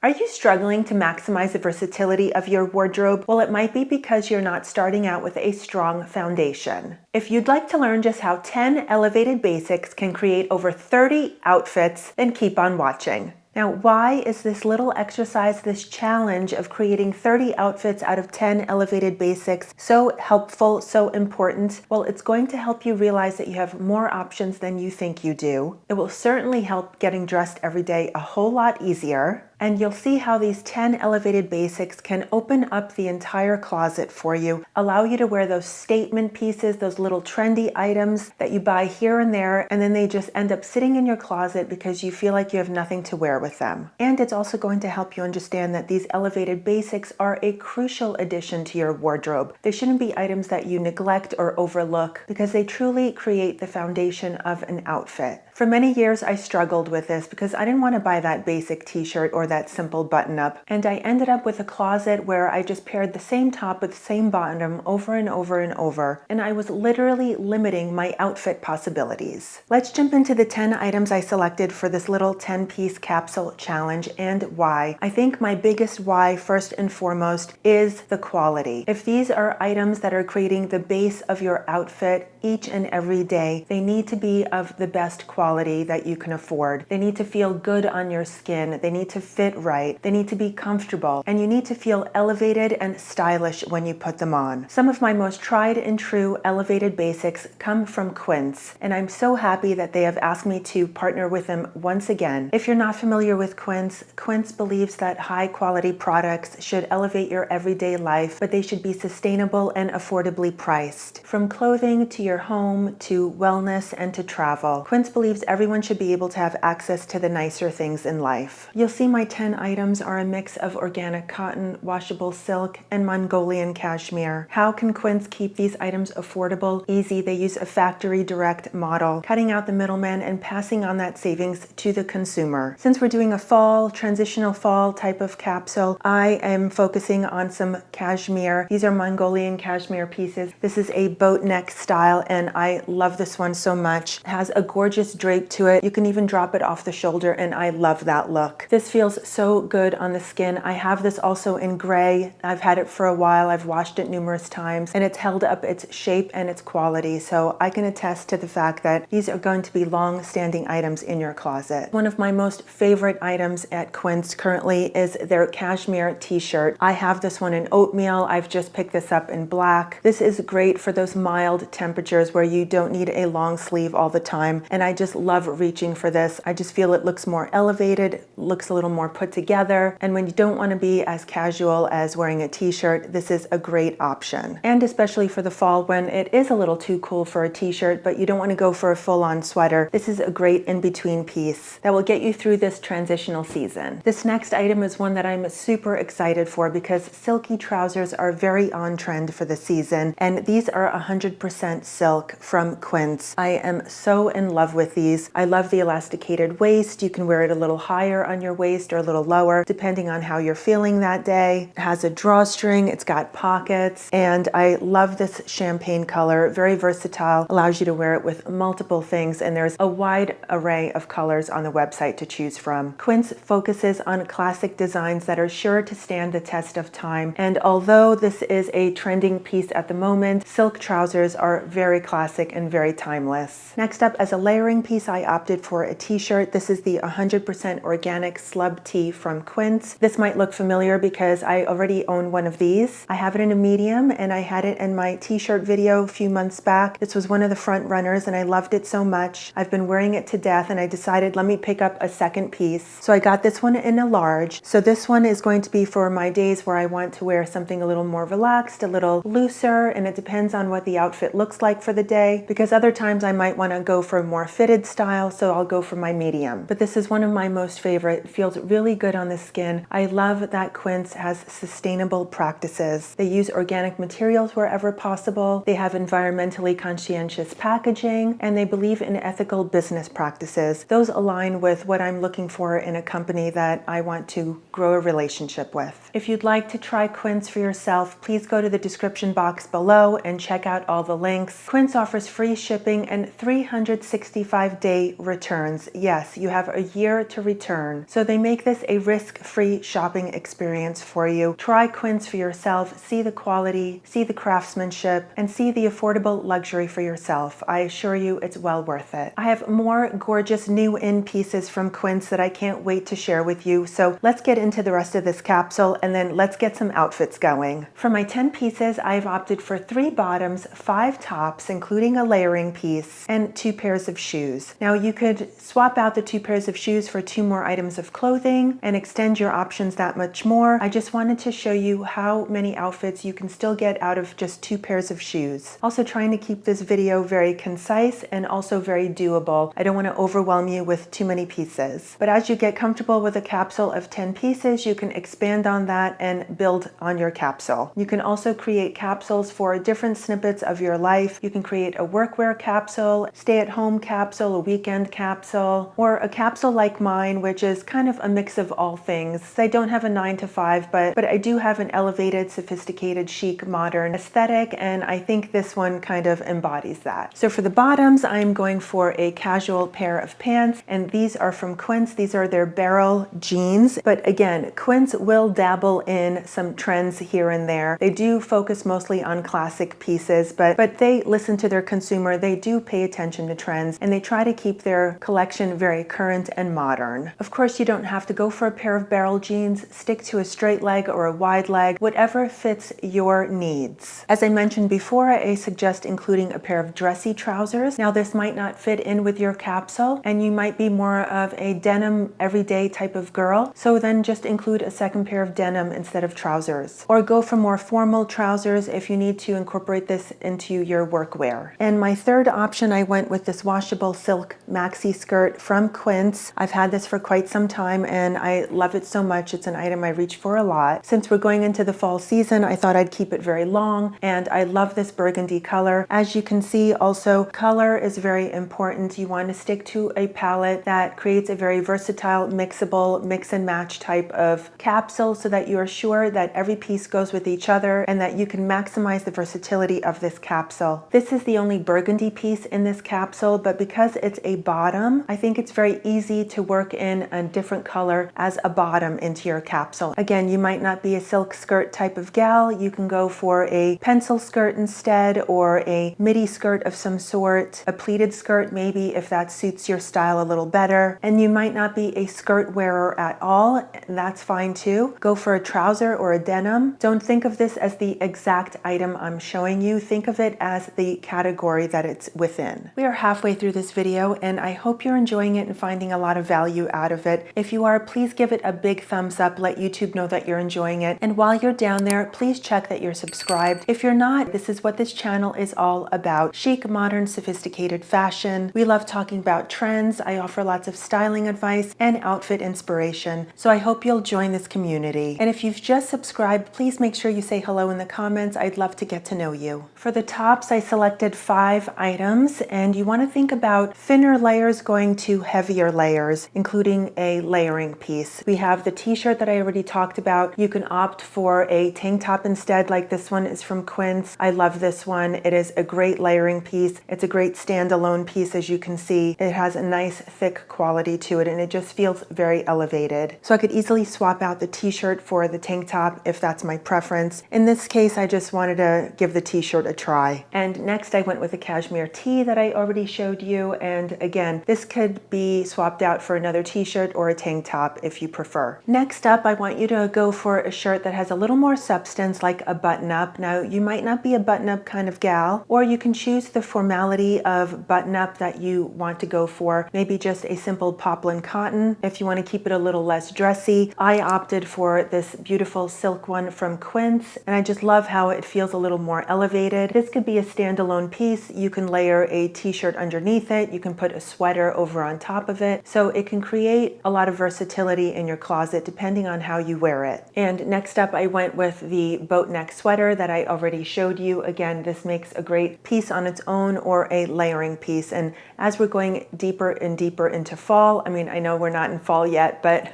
Are you struggling to maximize the versatility of your wardrobe? Well, it might be because you're not starting out with a strong foundation. If you'd like to learn just how 10 elevated basics can create over 30 outfits, then keep on watching. Now, why is this little exercise, this challenge of creating 30 outfits out of 10 elevated basics so helpful, so important? Well, it's going to help you realize that you have more options than you think you do. It will certainly help getting dressed every day a whole lot easier. And you'll see how these 10 elevated basics can open up the entire closet for you, allow you to wear those statement pieces, those little trendy items that you buy here and there, and then they just end up sitting in your closet because you feel like you have nothing to wear with them. And it's also going to help you understand that these elevated basics are a crucial addition to your wardrobe. They shouldn't be items that you neglect or overlook because they truly create the foundation of an outfit. For many years, I struggled with this because I didn't want to buy that basic t-shirt or that simple button-up, and I ended up with a closet where I just paired the same top with the same bottom over and over and over, and I was literally limiting my outfit possibilities. Let's jump into the 10 items I selected for this little 10-piece capsule challenge and why. I think my biggest why, first and foremost, is the quality. If these are items that are creating the base of your outfit each and every day, they need to be of the best quality that you can afford. They need to feel good on your skin. They need to fit right. They need to be comfortable. And you need to feel elevated and stylish when you put them on. Some of my most tried and true elevated basics come from Quince, and I'm so happy that they have asked me to partner with them once again. If you're not familiar with Quince, Quince believes that high quality products should elevate your everyday life, but they should be sustainable and affordably priced. From clothing to your home to wellness and to travel, Quince believes everyone should be able to have access to the nicer things in life. You'll see my 10 items are a mix of organic cotton, washable silk, and Mongolian cashmere. How can Quince keep these items affordable? Easy. They use a factory direct model, cutting out the middleman and passing on that savings to the consumer. Since we're doing a fall, transitional fall type of capsule, I am focusing on some cashmere. These are Mongolian cashmere pieces. This is a boat neck style, and I love this one so much. It has a gorgeous drape to it. You can even drop it off the shoulder, and I love that look. This feels so good on the skin. I have this also in gray. I've had it for a while. I've washed it numerous times, and it's held up its shape and its quality. So I can attest to the fact that these are going to be long-standing items in your closet. One of my most favorite items at Quince currently is their cashmere t-shirt. I have this one in oatmeal. I've just picked this up in black. This is great for those mild temperatures where you don't need a long sleeve all the time, and I just love reaching for this. I just feel it looks more elevated, looks a little more put together, and when you don't want to be as casual as wearing a t-shirt, this is a great option. And especially for the fall when it is a little too cool for a t-shirt, but you don't want to go for a full-on sweater, this is a great in-between piece that will get you through this transitional season. This next item is one that I'm super excited for because silky trousers are very on trend for the season, and these are 100% silk from Quince. I am so in love with these. I love the elasticated waist. You can wear it a little higher on your waist or a little lower, depending on how you're feeling that day. It has a drawstring, it's got pockets, and I love this champagne color. Very versatile, allows you to wear it with multiple things, and there's a wide array of colors on the website to choose from. Quince focuses on classic designs that are sure to stand the test of time, and although this is a trending piece at the moment, silk trousers are very classic and very timeless. Next up, as a layering piece, I opted for a t-shirt. This is the 100% organic slub tee from Quince. This might look familiar because I already own one of these. I have it in a medium, and I had it in my t-shirt video a few months back. This was one of the front runners, and I loved it so much. I've been wearing it to death, and I decided let me pick up a second piece. So I got this one in a large. So this one is going to be for my days where I want to wear something a little more relaxed, a little looser, and it depends on what the outfit looks like for the day, because other times I might want to go for a more fitted style, so I'll go for my medium. But this is one of my most favorite. It feels really good on the skin. I love that Quince has sustainable practices. They use organic materials wherever possible. They have environmentally conscientious packaging, and they believe in ethical business practices. Those align with what I'm looking for in a company that I want to grow a relationship with. If you'd like to try Quince for yourself, please go to the description box below and check out all the links. Quince offers free shipping and 365 95-day returns. Yes, you have a year to return. So they make this a risk-free shopping experience for you. Try Quince for yourself, see the quality, see the craftsmanship, and see the affordable luxury for yourself. I assure you it's well worth it. I have more gorgeous new in pieces from Quince that I can't wait to share with you. So let's get into the rest of this capsule and then let's get some outfits going. For my 10 pieces, I've opted for 3 bottoms, 5 tops, including a layering piece, and 2 pairs of shoes. Now you could swap out the 2 pairs of shoes for 2 more items of clothing and extend your options that much more. I just wanted to show you how many outfits you can still get out of just 2 pairs of shoes. Also trying to keep this video very concise and also very doable. I don't want to overwhelm you with too many pieces. But as you get comfortable with a capsule of 10 pieces, you can expand on that and build on your capsule. You can also create capsules for different snippets of your life. You can create a workwear capsule, stay-at-home capsule, a weekend capsule, or a capsule like mine, which is kind of a mix of all things. I don't have a 9 to 5, but I do have an elevated, sophisticated, chic, modern aesthetic, and I think this one kind of embodies that. So for the bottoms, I'm going for a casual pair of pants, and these are from Quince. These are their barrel jeans, but again, Quince will dabble in some trends here and there. They do focus mostly on classic pieces, but they listen to their consumer. They do pay attention to trends, and they try to keep their collection very current and modern. Of course, you don't have to go for a pair of barrel jeans. Stick to a straight leg or a wide leg, whatever fits your needs. As I mentioned before, I suggest including a pair of dressy trousers. Now, this might not fit in with your capsule, and you might be more of a denim everyday type of girl, so then just include a second pair of denim instead of trousers. Or go for more formal trousers if you need to incorporate this into your workwear. And my third option, I went with this washable silk maxi skirt from Quince. I've had this for quite some time and I love it so much. It's an item I reach for a lot. Since we're going into the fall season, I thought I'd keep it very long, and I love this burgundy color. As you can see, also color is very important. You want to stick to a palette that creates a very versatile, mixable, mix and match type of capsule so that you are sure that every piece goes with each other and that you can maximize the versatility of this capsule. This is the only burgundy piece in this capsule, but because it's a bottom, I think it's very easy to work in a different color as a bottom into your capsule. Again, you might not be a silk skirt type of gal. You can go for a pencil skirt instead, or a midi skirt of some sort, a pleated skirt maybe if that suits your style a little better. And you might not be a skirt wearer at all, and that's fine too. Go for a trouser or a denim. Don't think of this as the exact item I'm showing you. Think of it as the category that it's within. We are halfway through this video and I hope you're enjoying it and finding a lot of value out of it. If you are, please give it a big thumbs up. Let YouTube know that you're enjoying it. And while you're down there, please check that you're subscribed. If you're not, this is what this channel is all about. Chic, modern, sophisticated fashion. We love talking about trends. I offer lots of styling advice and outfit inspiration. So I hope you'll join this community. And if you've just subscribed, please make sure you say hello in the comments. I'd love to get to know you. For the tops, I selected 5 items, and you want to think about thinner layers going to heavier layers, including a layering piece. We have the t-shirt that I already talked about. You can opt for a tank top instead, like this one is from Quince. I love this one. It is a great layering piece. It's a great standalone piece, as you can see. It has a nice thick quality to it, and it just feels very elevated. So I could easily swap out the t-shirt for the tank top if that's my preference. In this case, I just wanted to give the t-shirt a try. And next I went with a cashmere tee that I already showed you. And again, this could be swapped out for another t-shirt or a tank top if you prefer. Next up, I want you to go for a shirt that has a little more substance, like a button-up. Now, you might not be a button-up kind of gal, or you can choose the formality of button-up that you want to go for. Maybe just a simple poplin cotton if you want to keep it a little less dressy. I opted for this beautiful silk one from Quince, and I just love how it feels a little more elevated. This could be a standalone piece. You can layer a t-shirt underneath it. You can put a sweater over on top of it. So it can create a lot of versatility in your closet depending on how you wear it. And next up, I went with the boat neck sweater that I already showed you. Again, this makes a great piece on its own or a layering piece. And as we're going deeper and deeper into fall, I mean, I know we're not in fall yet, but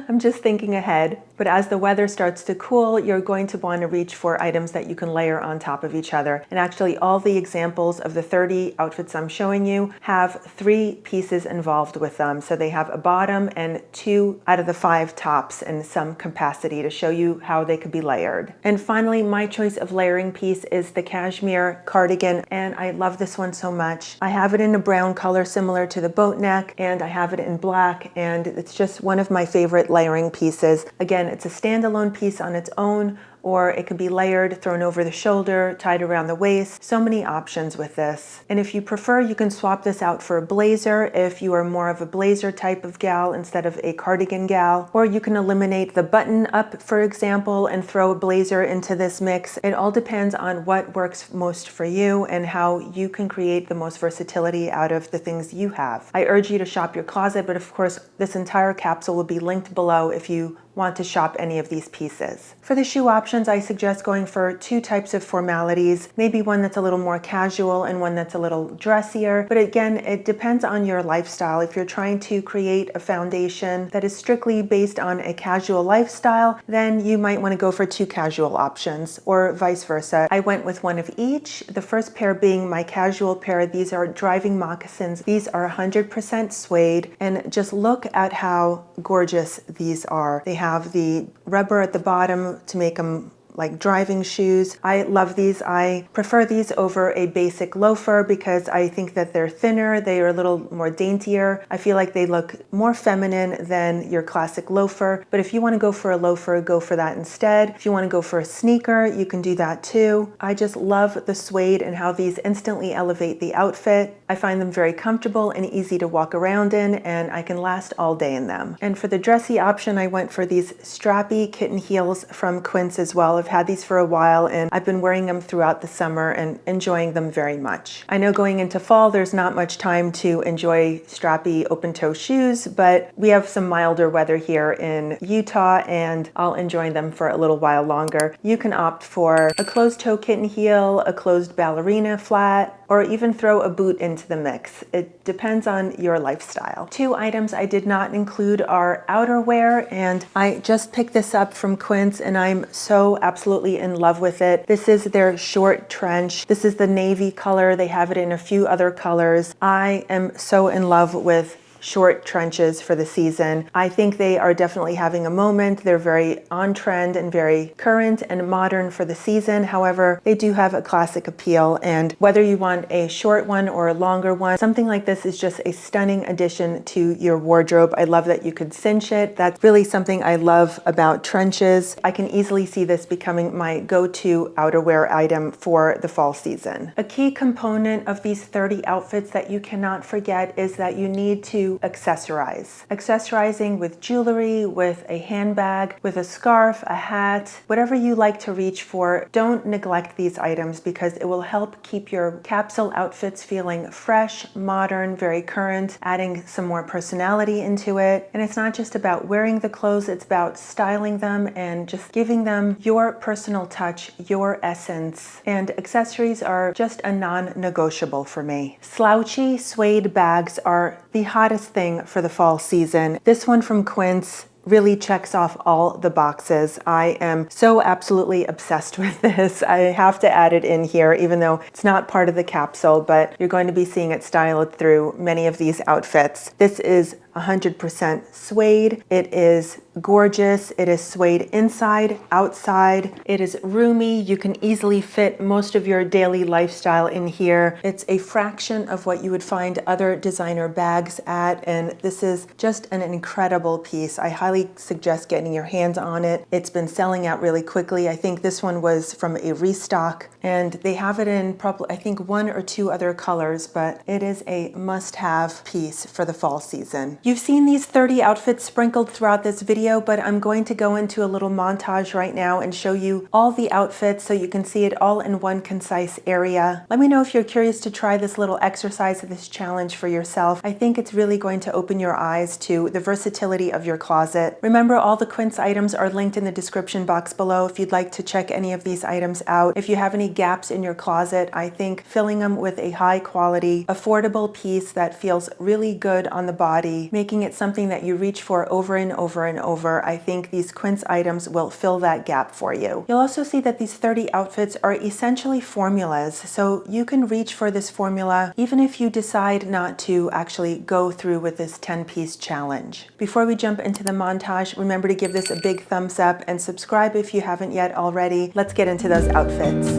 I'm just thinking ahead. But as the weather starts to cool, you're going to want to reach for items that you can layer on top of each other. And actually all the examples of the 30 outfits I'm showing you have 3 pieces involved with them. So they have a bottom and 2 out of the 5 tops in some capacity to show you how they could be layered. And finally, my choice of layering piece is the cashmere cardigan, and I love this one so much. I have it in a brown color similar to the boat neck, and I have it in black, and it's just one of my favorite layering pieces. Again, it's a standalone piece on its own, or it could be layered, thrown over the shoulder, tied around the waist. So many options with this. And if you prefer, you can swap this out for a blazer if you are more of a blazer type of gal instead of a cardigan gal. Or you can eliminate the button up, for example, and throw a blazer into this mix. It all depends on what works most for you and how you can create the most versatility out of the things you have. I urge you to shop your closet, but of course, this entire capsule will be linked below if you want to shop any of these pieces. For the shoe options, I suggest going for 2 types of formalities, maybe one that's a little more casual and one that's a little dressier. But again, it depends on your lifestyle. If you're trying to create a foundation that is strictly based on a casual lifestyle, then you might want to go for 2 casual options, or vice versa. I went with one of each. The first pair being my casual pair. These are driving moccasins. These are 100% suede, and just look at how gorgeous these are. They have the rubber at the bottom to make them like driving shoes. I love these. I prefer these over a basic loafer because I think that they're thinner. They are a little more daintier. I feel like they look more feminine than your classic loafer. But if you want to go for a loafer, go for that instead. If you want to go for a sneaker, you can do that too. I just love the suede and how these instantly elevate the outfit. I find them very comfortable and easy to walk around in, and I can last all day in them. And for the dressy option, I went for these strappy kitten heels from Quince as well. I've had these for a while, and I've been wearing them throughout the summer and enjoying them very much. I know going into fall, there's not much time to enjoy strappy open-toe shoes, but we have some milder weather here in Utah, and I'll enjoy them for a little while longer. You can opt for a closed-toe kitten heel, a closed ballerina flat, or even throw a boot into the mix. It depends on your lifestyle. 2 items I did not include are outerwear, and I just picked this up from Quince, and I'm so absolutely in love with it. This is their short trench. This is the navy color. They have it in a few other colors. I am so in love with short trenches for the season. I think they are definitely having a moment. They're very on trend and very current and modern for the season. However, they do have a classic appeal, and whether you want a short one or a longer one, something like this is just a stunning addition to your wardrobe. I love that you could cinch it. That's really something I love about trenches. I can easily see this becoming my go-to outerwear item for the fall season. A key component of these 30 outfits that you cannot forget is that you need to accessorize. Accessorizing with jewelry, with a handbag, with a scarf, a hat, whatever you like to reach for. Don't neglect these items because it will help keep your capsule outfits feeling fresh, modern, very current, adding some more personality into it. And it's not just about wearing the clothes, it's about styling them and just giving them your personal touch, your essence. And accessories are just a non-negotiable for me. Slouchy suede bags are the hottest thing for the fall season. This one from Quince really checks off all the boxes. I am so absolutely obsessed with this. I have to add it in here, even though it's not part of the capsule, but you're going to be seeing it styled through many of these outfits. This is 100% suede. It is gorgeous. It is suede inside, outside. It is roomy. You can easily fit most of your daily lifestyle in here. It's a fraction of what you would find other designer bags at, and this is just an incredible piece. I highly suggest getting your hands on it. It's been selling out really quickly. I think this one was from a restock, and they have it in probably, I think, 1 or 2 other colors, but it is a must-have piece for the fall season. You've seen these 30 outfits sprinkled throughout this video, but I'm going to go into a little montage right now and show you all the outfits so you can see it all in one concise area. Let me know if you're curious to try this little exercise, this challenge for yourself. I think it's really going to open your eyes to the versatility of your closet. Remember, all the Quince items are linked in the description box below if you'd like to check any of these items out. If you have any gaps in your closet, I think filling them with a high quality, affordable piece that feels really good on the body, making it something that you reach for over and over and over over, I think these Quince items will fill that gap for you. You'll also see that these 30 outfits are essentially formulas, so you can reach for this formula even if you decide not to actually go through with this 10-piece challenge. Before we jump into the montage, remember to give this a big thumbs up and subscribe if you haven't yet already. Let's get into those outfits.